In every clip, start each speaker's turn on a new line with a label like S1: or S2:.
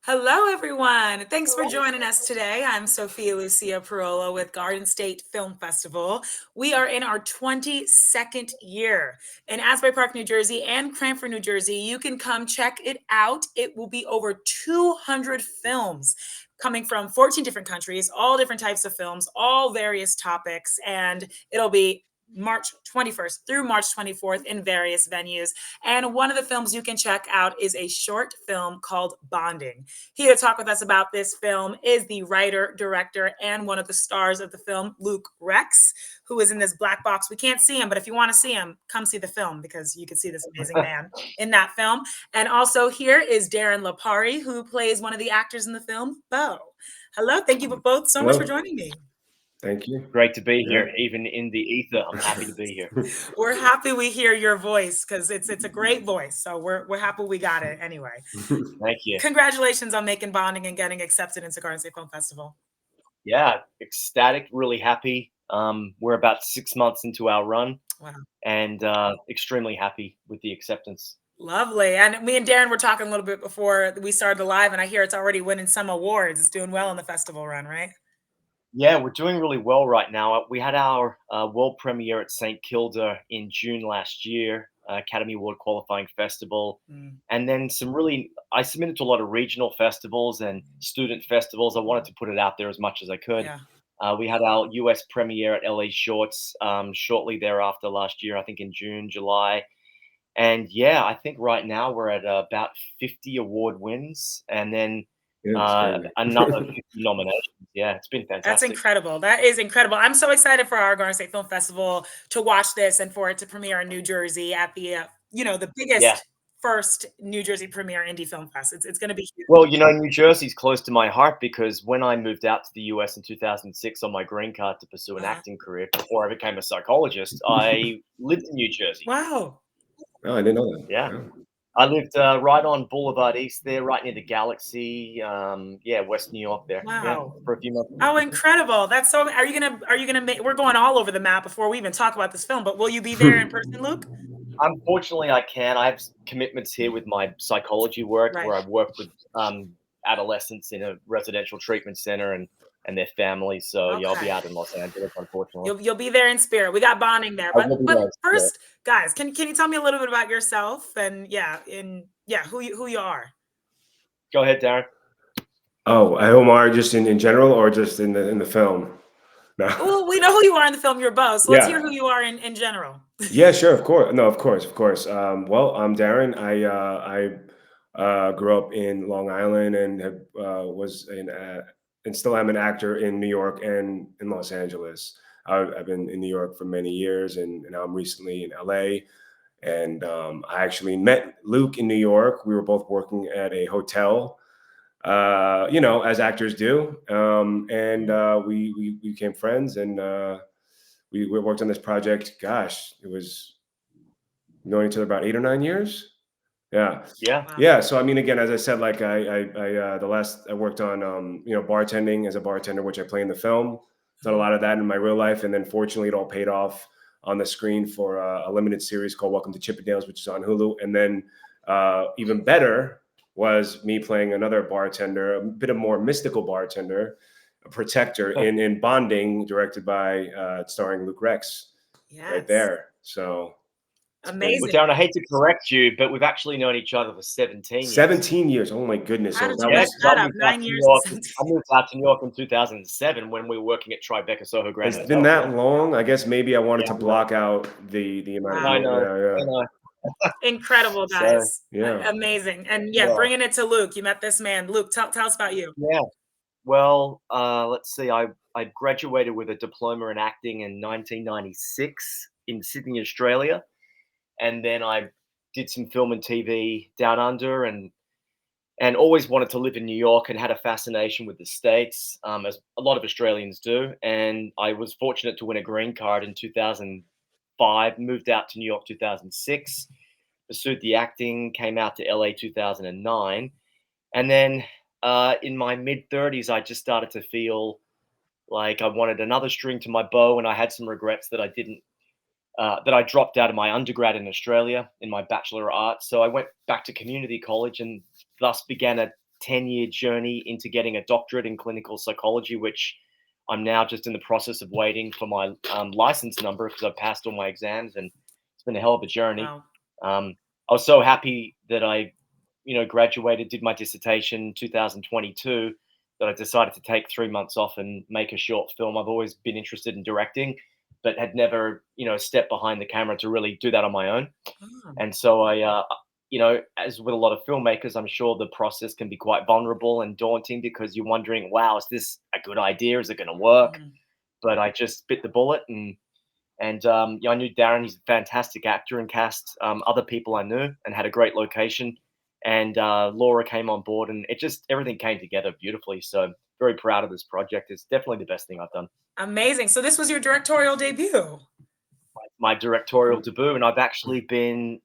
S1: Hello, everyone. Thanks for joining us today. I'm Sophia Lucia Parola with Garden State Film Festival. We are in our 22nd year in Asbury Park, New Jersey and Cranford, New Jersey. You can come check it out. It will be over 200 films coming from 14 different countries, all different types of films, all various topics, and it'll be March 21st through March 24th in various venues. And one of the films you can check out is a short film called Bonding. Here to talk with us about this film is the writer, director, and one of the stars of the film, Luke Rex, who is in this black box. We can't see him, but if you want to see him, come see the film because you can see this amazing man in that film. And also here is Darren Lapari, who plays one of the actors in the film, Bo. Hello, thank you both so much for joining me.
S2: Thank you.
S3: Great to be here, even in the ether. I'm happy to be here.
S1: We're happy we hear your voice because it's a great voice. So we're happy we got it anyway.
S3: Thank you.
S1: Congratulations on making Bonding and getting accepted into Garden State Film Festival.
S3: Yeah, ecstatic, really happy. We're about 6 months into our run.
S1: Wow.
S3: And extremely happy with the acceptance.
S1: Lovely. And me and Darren were talking a little bit before we started the live, and I hear it's already winning some awards. It's doing well in the festival run, right?
S3: Yeah, we're doing really well right now. We had our world premiere at St. Kilda in June last year, Academy Award qualifying festival. And then I submitted to a lot of regional festivals and student festivals. I wanted to put it out there as much as I could.
S1: Yeah.
S3: We had our US premiere at LA Shorts shortly thereafter last year, I think in June, July. And yeah, I think right now we're at about 50 award wins and then another 50 nominations. Yeah, it's been fantastic.
S1: That's incredible. That is incredible. I'm so excited for our Garden State Film Festival to watch this and for it to premiere in New Jersey at the, the biggest first New Jersey premiere indie film fest. It's going to be huge.
S3: Well, New Jersey's close to my heart because when I moved out to the US in 2006 on my green card to pursue an acting career before I became a psychologist, I lived in New Jersey.
S1: Wow.
S2: Oh, I didn't know that.
S3: Yeah. I lived right on Boulevard East there, right near the Galaxy. West New York there.
S1: Wow.
S3: Yeah, for a few months.
S1: Oh, incredible. That's so, are you gonna make, we're going all over the map before we even talk about this film, but will you be there in person, Luke?
S3: Unfortunately, I can't. I have commitments here with my psychology work where I work with adolescents in a residential treatment center and their families. So I'll be out in Los Angeles, unfortunately.
S1: You'll be there in spirit. We got Bonding there. But first, guys, can you tell me a little bit about yourself and who you are?
S3: Go ahead, Darren.
S2: Oh, Omar, just in general or just in the film?
S1: No. Well, we know who you are in the film. You're both. So let's hear who you are in general.
S2: Yeah, sure, of course. No, of course. Well, I'm Darren. I grew up in Long Island and was and still am an actor in New York and in Los Angeles. I've been in New York for many years, and now I'm recently in LA. And I actually met Luke in New York. We were both working at a hotel, as actors do. We became friends, and we worked on this project. Gosh, it was knowing each other about 8 or 9 years. Yeah. So I mean, again, as I said, like I worked on bartending as a bartender, which I play in the film. Done a lot of that in my real life, and then fortunately, it all paid off on the screen for a limited series called Welcome to Chippendales, which is on Hulu. And then even better was me playing another bartender, a bit of more mystical bartender, a protector in Bonding, directed by starring Luke Rex, right there. So.
S1: Amazing.
S3: Well, Darren, I hate to correct you, but we've actually known each other for 17 years.
S2: 17 years. Oh, my goodness.
S1: How did you mess that up? 9 years.
S3: I moved out to New York in 2007 when we were working at Tribeca Soho Grand.
S2: It's been that long. I guess maybe I wanted to block out the amount of
S3: time. I know.
S1: Incredible, guys. Amazing. And bringing it to Luke. You met this man. Luke, tell us about you.
S3: Yeah. Well, let's see. I graduated with a diploma in acting in 1996 in Sydney, Australia. And then I did some film and TV down under and always wanted to live in New York and had a fascination with the States, as a lot of Australians do. And I was fortunate to win a green card in 2005, moved out to New York 2006, pursued the acting, came out to LA 2009. And then in my mid-30s, I just started to feel like I wanted another string to my bow, and I had some regrets that I dropped out of my undergrad in Australia in my Bachelor of Arts. So I went back to community college and thus began a 10-year journey into getting a doctorate in clinical psychology, which I'm now just in the process of waiting for my license number because I've passed all my exams, and it's been a hell of a journey.
S1: Wow.
S3: I was so happy that I, graduated, did my dissertation 2022, that I decided to take 3 months off and make a short film. I've always been interested in directing, but had never, stepped behind the camera to really do that on my own.
S1: Oh.
S3: And so I, as with a lot of filmmakers, I'm sure the process can be quite vulnerable and daunting because you're wondering, wow, is this a good idea? Is it going to work?
S1: Mhm.
S3: But I just bit the bullet, and I knew Darren. He's a fantastic actor, and cast other people I knew, and had a great location. And Laura came on board, and everything came together beautifully. So very proud of this project. It's definitely the best thing I've done.
S1: Amazing. So this was your directorial debut.
S3: My directorial debut, and I've actually been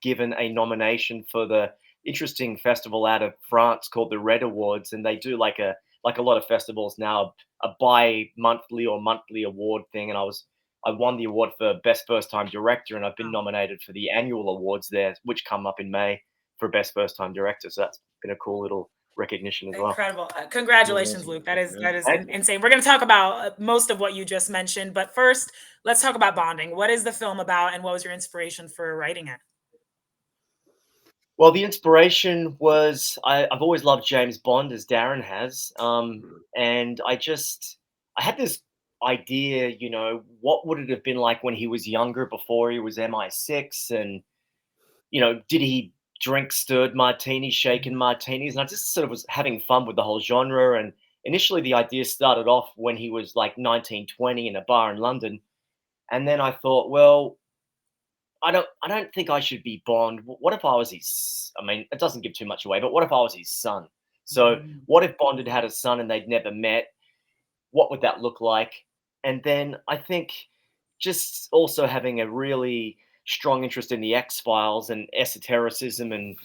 S3: given a nomination for the interesting festival out of France called the Red Awards, and they do like a lot of festivals now, a bi-monthly or monthly award thing, and I won the award for best first time director, and I've been
S1: Wow.
S3: nominated for the annual awards there, which come up in May for best first time director. So that's been a cool little recognition as well.
S1: Incredible. Congratulations, Luke. That is
S3: Thank you.
S1: insane. We're going to talk about most of what you just mentioned, but first, let's talk about Bonding. What is the film about, and what was your inspiration for writing it?
S3: Well, the inspiration was I've always loved James Bond, as Darren has, and I had this idea, what would it have been like when he was younger, before he was MI6, and did he drink stirred martinis, shaken martinis? And I just sort of was having fun with the whole genre. And initially, the idea started off when he was like 19, 20 in a bar in London, and then I thought, well, I don't think I should be Bond. What if I was his? I mean, it doesn't give too much away, but what if I was his son? So,
S1: Mhm.
S3: what if Bond had had a son and they'd never met? What would that look like? And then I think just also having a really strong interest in the X Files and esotericism and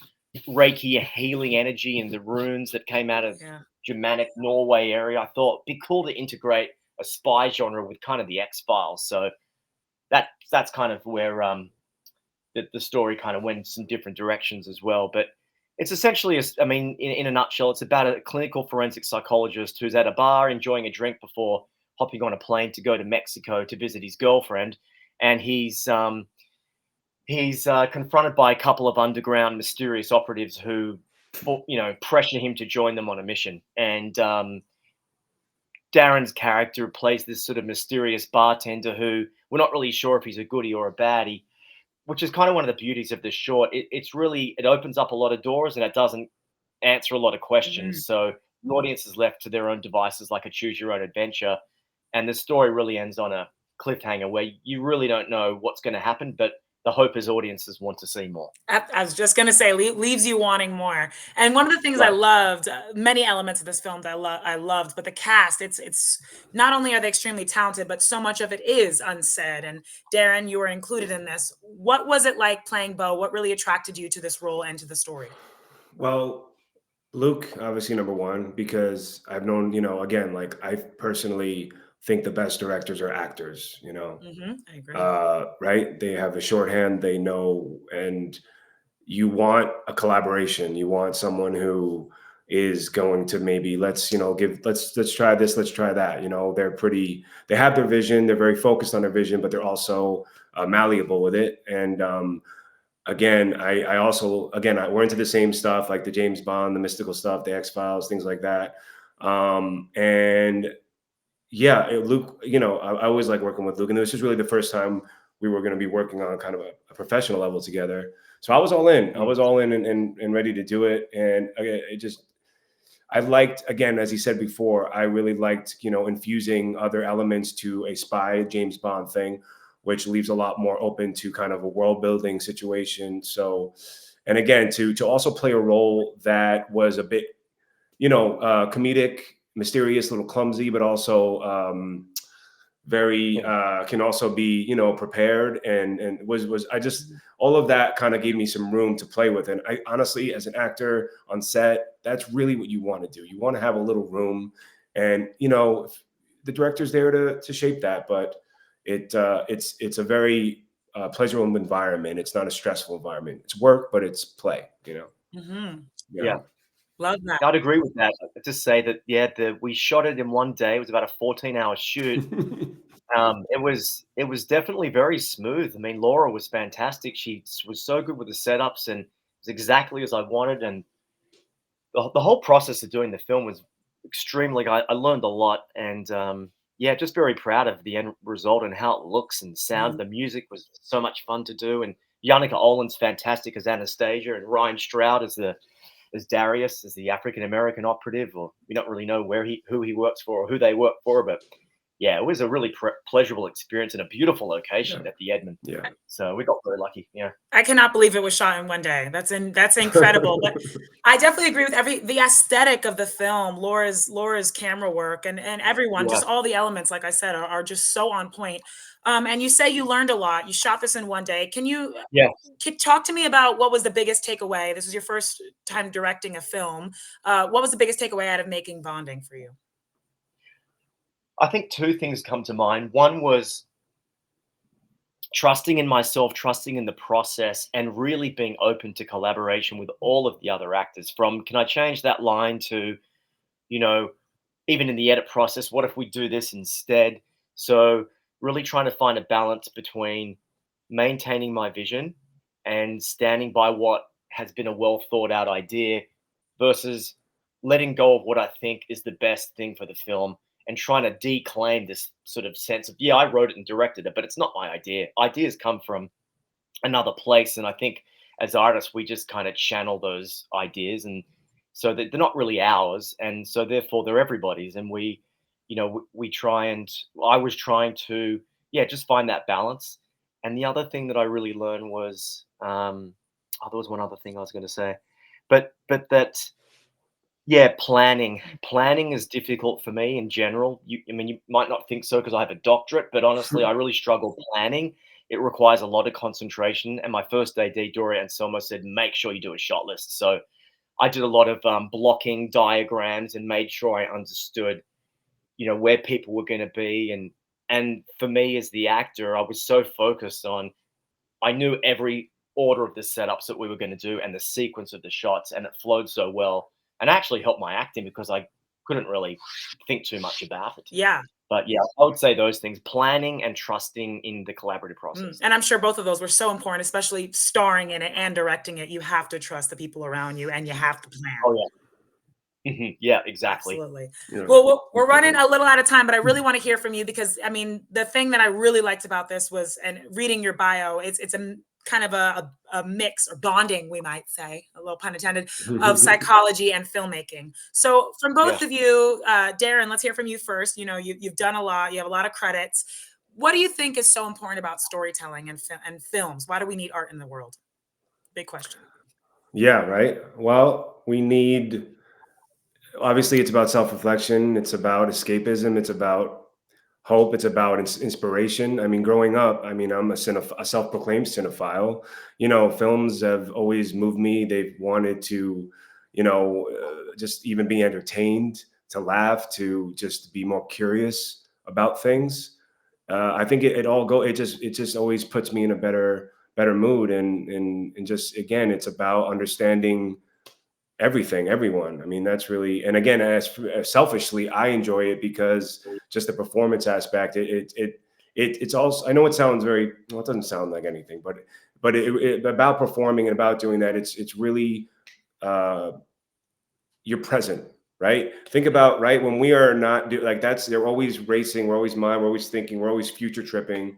S3: Reiki healing energy and the runes that came out of
S1: Yeah.
S3: Germanic Norway area, I thought it'd be cool to integrate a spy genre with kind of the X Files. So that's kind of where the story kind of went some different directions as well. But it's essentially, in a nutshell, it's about a clinical forensic psychologist who's at a bar enjoying a drink before hopping on a plane to go to Mexico to visit his girlfriend, and he's confronted by a couple of underground mysterious operatives who, pressure him to join them on a mission. And Darren's character plays this sort of mysterious bartender who we're not really sure if he's a goodie or a baddie, which is kind of one of the beauties of this short. It opens up a lot of doors, and it doesn't answer a lot of questions.
S1: Mhm.
S3: So the audience is left to their own devices, like a choose your own adventure. And the story really ends on a cliffhanger where you really don't know what's going to happen, but the hope is audiences want to see more.
S1: I was just gonna say, leaves you wanting more. And one of the things I
S3: Right.
S1: loved, many elements of this film that I loved, but the cast, it's not only are they extremely talented, but so much of it is unsaid. And Darren, you were included in this. What was it like playing Bo? What really attracted you to this role and to the story?
S2: Well, Luke, obviously number one, because I've known, again, like I personally think the best directors are actors,
S1: I agree.
S2: right? They have a shorthand, they know, and you want a collaboration. You want someone who is going to maybe let's try this, let's try that. They have their vision, they're very focused on their vision, but they're also malleable with it. And again, I also we're into the same stuff, like the James Bond, the mystical stuff, the X Files, things like that. And yeah, Luke, I always like working with Luke, and this was really the first time we were going to be working on kind of a professional level together. So I was all in. I was all in and ready to do it. And again, I liked, again, as he said before, I really liked, infusing other elements to a spy James Bond thing, which leaves a lot more open to kind of a world building situation. So, and again, to also play a role that was a bit, comedic, mysterious, a little clumsy, but also very can also be prepared and was I just all of that kind of gave me some room to play with. And I honestly, as an actor on set, that's really what you want to do. You want to have a little room, and the director's there to shape that. But it's a very pleasurable environment. It's not a stressful environment. It's work, but it's play.
S1: Mhm.
S3: Yeah.
S1: Love that.
S3: I'd agree with that. I'd just say that, yeah, we shot it in one day. It was about a 14-hour shoot. It was definitely very smooth. I mean, Laura was fantastic. She was so good with the setups, and it was exactly as I wanted. And the whole process of doing the film was extremely. I learned a lot, and yeah, just very proud of the end result and how it looks and sounds.
S1: Mhm.
S3: The music was so much fun to do, and Yannicka Olin's fantastic as Anastasia, and Ryan Stroud as Darius, as the African American operative. Or we don't really know who he works for or who they work for, but yeah, it was a really pleasurable experience in a beautiful location
S2: Yeah.
S3: at the Edmund.
S2: Yeah.
S3: So we got very lucky. Yeah.
S1: I cannot believe it was shot in one day. That's incredible. But I definitely agree with the aesthetic of the film, Laura's camera work, and everyone,
S3: Yeah.
S1: just all the elements, like I said, are just so on point. And you say you learned a lot. You shot this in one day. Can you
S3: Yeah.
S1: talk to me about what was the biggest takeaway? This was your first time directing a film. What was the biggest takeaway out of making Bonding for you?
S3: I think two things come to mind. One was trusting in myself, trusting in the process, and really being open to collaboration with all of the other actors. From, can I change that line, to, you know, even in the edit process, what if we do this instead? So really trying to find a balance between maintaining my vision and standing by what has been a well thought out idea versus letting go of what I think is the best thing for the film, and trying to declaim this sort of sense of, yeah, I wrote it and directed it, but it's not my idea. Ideas come from another place. And I think as artists, we just kind of channel those ideas, and so that they're not really ours. And so therefore they're everybody's. And we try, and I was trying to, yeah, just find that balance. And the other thing that I really learned was, there was one other thing I was going to say, but that, yeah, planning is difficult for me in general. I mean, you might not think so because I have a doctorate, but honestly, I really struggle planning. It requires a lot of concentration. And my first AD, Doria Anselmo, said, make sure you do a shot list. So I did a lot of blocking diagrams and made sure I understood, where people were going to be. And for me as the actor, I was so focused on, I knew every order of the setups that we were going to do and the sequence of the shots, and it flowed so well, and actually helped my acting because I couldn't really think too much about it.
S1: Yeah.
S3: But yeah, I would say those things: planning and trusting in the collaborative process.
S1: And I'm sure both of those were so important, especially starring in it and directing it. You have to trust the people around you, and you have to plan.
S3: Oh yeah. Yeah, exactly.
S1: Absolutely.
S2: Yeah.
S1: Well, we're running a little out of time, but I really want to hear from you because, I mean, the thing that I really liked about this was, and reading your bio, it's a kind of a mix, or bonding, we might say, a little pun intended, of psychology and filmmaking. So from both
S3: Yeah.
S1: of you, Darren, let's hear from you first. You've done a lot. You have a lot of credits. What do you think is so important about storytelling and films? Why do we need art in the world? Big question.
S2: Yeah, right. Well, obviously, it's about self-reflection. It's about escapism. It's about hope. It's about inspiration. I mean, growing up, I mean, I'm a self-proclaimed cinephile. Films have always moved me. They've wanted to, just even be entertained, to laugh, to just be more curious about things. I think it just always puts me in a better mood, and just, again, it's about understanding everything, everyone. I mean, that's really, and again, as selfishly, I enjoy it because just the performance aspect. It's also, I know it sounds very well. It doesn't sound like anything, but about performing and about doing that. It's really, you're present, right? Think about, right, when we are not they're always racing. We're always mind. We're always thinking. We're always future tripping.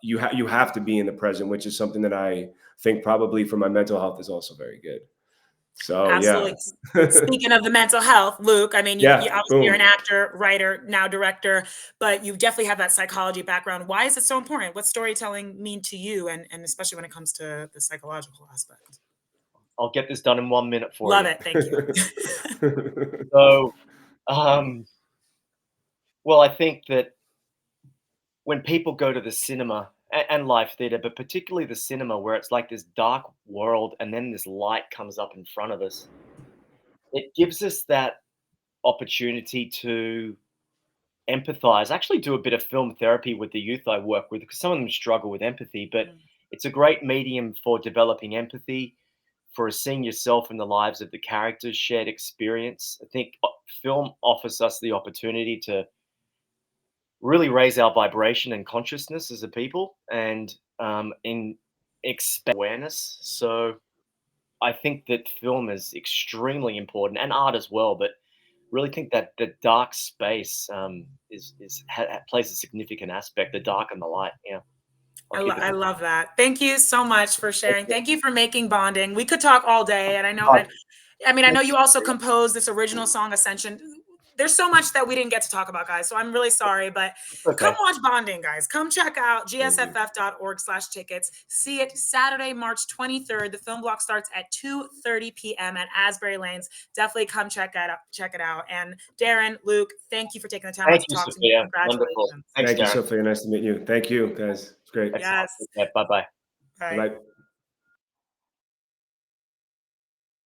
S2: You have to be in the present, which is something that I think probably for my mental health is also very good. So yeah.
S1: Absolutely. Speaking of the mental health, Luke, I mean, you
S2: Yeah,
S1: obviously, you're an
S2: boom.
S1: actor, writer, now director, but you definitely have that psychology background. Why is it so important? What's storytelling mean to you, and especially when it comes to the psychological aspect?
S3: I'll get this done in 1 minute for
S1: Love
S3: you.
S1: it. Thank you.
S3: So, well, I think that when people go to the cinema and live theater, but particularly the cinema, where it's like this dark world and then this light comes up in front of us, it gives us that opportunity to empathize. I actually do a bit of film therapy with the youth I work with because some of them struggle with empathy, but it's a great medium for developing empathy, for seeing yourself in the lives of the characters, shared experience. I think film offers us the opportunity to really raise our vibration and consciousness as a people, and in expand awareness. So I think that film is extremely important, and art as well. But really think that the dark space plays a significant aspect. The dark and the light. Yeah, I'll keep it.
S1: I love that. Thank you so much for
S3: Thank
S1: sharing.
S3: you.
S1: Thank you for making Bonding. We could talk all day, and I know.
S3: Bye.
S1: I mean, I know you also composed this original song, Ascension. There's so much that we didn't get to talk about, guys. So I'm really sorry, but come
S3: Okay.
S1: watch Bonding, guys. Come check out gsff.org/tickets. See it Saturday, March 23rd. The film block starts at 2:30 p.m. at Asbury Lanes. Definitely come check it out. And Darren, Luke, thank you for taking the time
S3: Thank
S1: to
S3: you,
S1: talk to me.
S3: Sophia. Wonderful.
S1: Congratulations.
S3: Thanks,
S2: Thank you,
S3: Darren.
S2: Sophia. Nice to meet you. Thank you, guys. It's great.
S3: Excellent.
S1: Yes.
S3: Bye bye.
S1: Bye.
S2: Bye.